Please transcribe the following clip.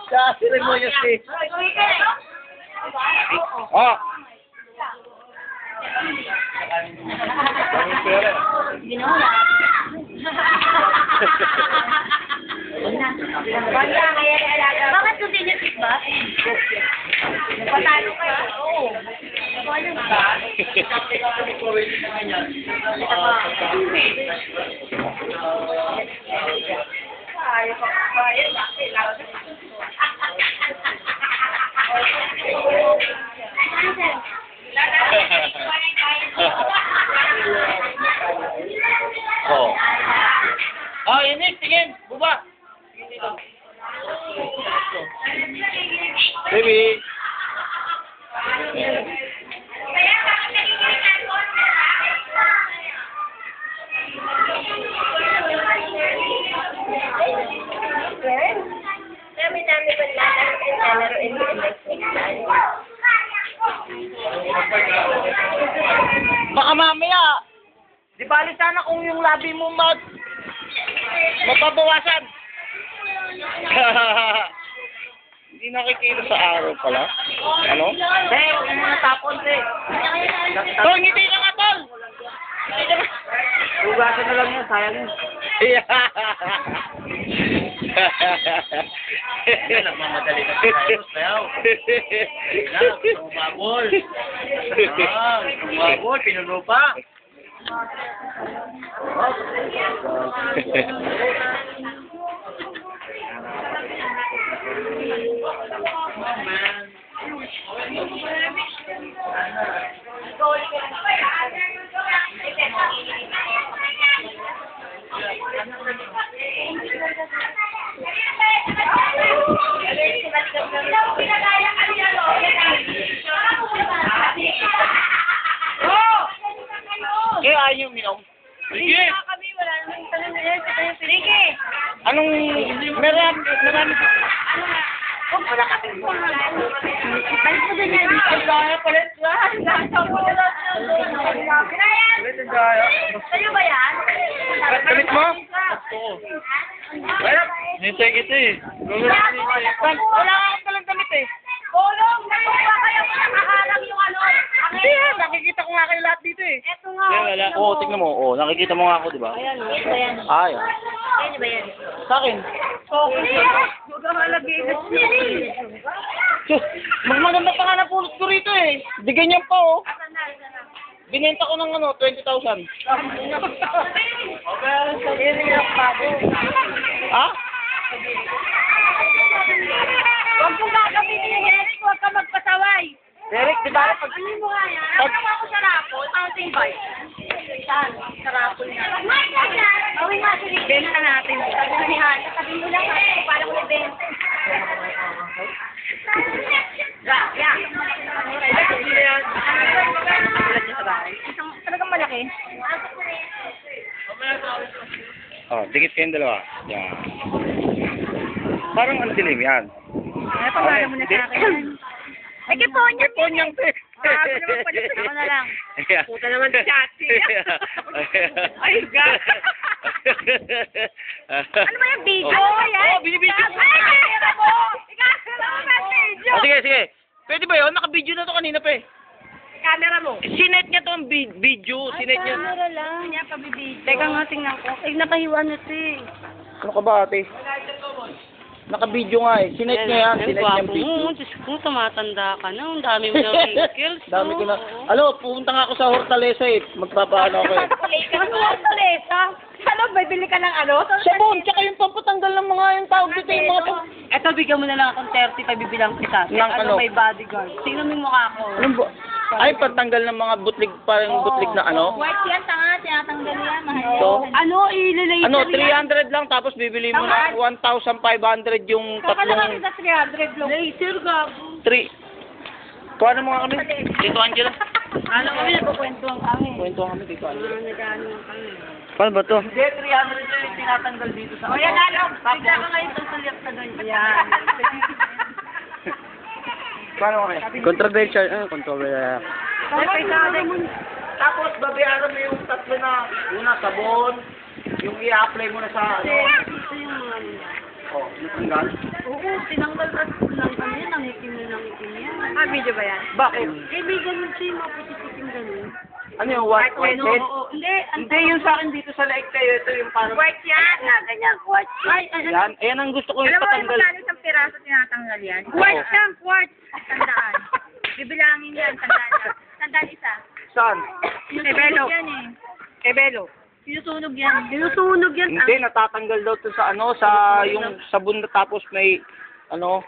Sa ceremonious eh. Oh. Ginawa. Bakit continuous ba? Patalo kayo. Oo. Patalo ba? Oh. Oh, ini tingin, buba. Baby. Dami-dami ba lalaro in the electric fan? Baka mamaya, di bali sana kung yung labi mo mapabawasan. Hindi nakikita sa araw pala. Ano? Eh, huwag mo natapon, eh. Tol, ngiti ka nga, Tol! Hugasan na lang yan, sayang yun. Nagmamadali na tayo, sayaw. Tumabol. Tumabol, pinuno pa. Kaya ayaw yung minom. Sige! Kami, wala namang tanong nila. Sige! Anong marami? Huwag mo na kasi po. Balik mo din yan. Ang gaya palit lang. Ulit ang gaya. Sa'yo ba yan? Damit mo? Hintay kita eh. Wala akong talang damit eh. Bolong! Natuwa kayo kung nakaharang yung ano. Hindi eh, nakikita ko nga kayo lahat dito eh. Eto nga. Oo, tignan mo. Oo, nakikita mo nga ako, di ba? Ayan, yan ba yan? Ay, Yan ba yan? sa akin. Huwag kang halagay na Mas maganda pa nga na pulot ko rito eh. Di ganyan pa oh. Binenta ko ng 20,000. Ha? Huwag mong gagamitin yung Eric, huwag ka magpasaway. Derek, di ba? Ano mo nga yan? Ano ako sa raffle? Counting by? Saan? Sa raffle na. Gawin nga sila. Benta natin. Sabi na ni Hana, sabi mo lang ako, para ko ibenta. Yeah. Talagang malaki. Oh, dikit kayong dalawa. Yan. Parang ang dilim yan. Ay, pamana mo na sa akin. Ay, kiponyang. Kiponyang pe. Ako na lang. Puta naman si Chachi. Ay, God. Ano ba yung video? Ano ba yan? Oh, binibidyo. Ay, kaya mo. Ikaw naman ang video. Oh, sige. Pwede ba yun? Naka-video na to kanina pe. Camera mo. Sinet niya to ang video. Sinet niya. Camera lang. Niya pabibidyo. Teka nga, tingnan ko. Ay, nakahiwa na ito eh. Ano ka ba ate? Naka-video nga eh. Sinet niya yan. Sinet niya ang video. Diyos ko, tumatanda ka na. Ang dami mo ng wrinkles. Dami ko na. Alo, pupunta nga ako sa Hortaleza eh. Magpapaano ako eh. Ano ang talesa? Ano, bibili ka ng ano? Sabon, tsaka yung pampatanggal ng mga yung tawag dito yung mga... Eto, bigyan mo na lang akong 30, pabibilang kita. Ng ano? May bodyguard. Tingnan mo yung mukha ko. Anong ba? Ay, pantanggal ng mga butlig, parang butlig na ano? White yan, tanga. Tinatanggal yan. Mahal So, yan. Ano, ilalaser ano, yan? 300 lang tapos bibili mo na 1,500 yung Kakalaki tatlong... sa 300 lang. Laser, gago. 3. Kuha mo nga kami. Dito Angela. Ano kami, nagkukwentuhan kami. Kwento kami dito Angela. Nag-ano kami. Paano ba to? Hindi, 300 yung tinatanggal dito sa... O yan, ano? Bigla ka ngayon tutuliap sa ganyan. Yan. Paano kami? Controversial. Controversial. Tapos babayaran mo yung tatlo na una sabon, yung i-apply mo na sa ano. Ito yung mga... Oh, natanggal. Oo, tinanggal kasi lang kami, nangitim yan. Ah, video ba yan? Bakit? Eh, may ganun siya, yung maputi-puting ganun. Ano yung white Ano, head? oo. Hindi, Hindi, yung sa akin dito sa laik kayo, ito yung parang... White yan. Ganyan, quartz. Yan, ayan ang gusto ko yung Alam mo, patanggal. magkano isang piraso tinatanggal yan? Quartz yan, quartz. Tandaan. Bibilangin yan, tandaan yan. Tandaan isa. Saan? Ebelo. Yan eh. Ebelo. sinusunog yan. Sinusunog yan. Hindi, natatanggal daw to sa ano, sa yung sabon na tapos may ano.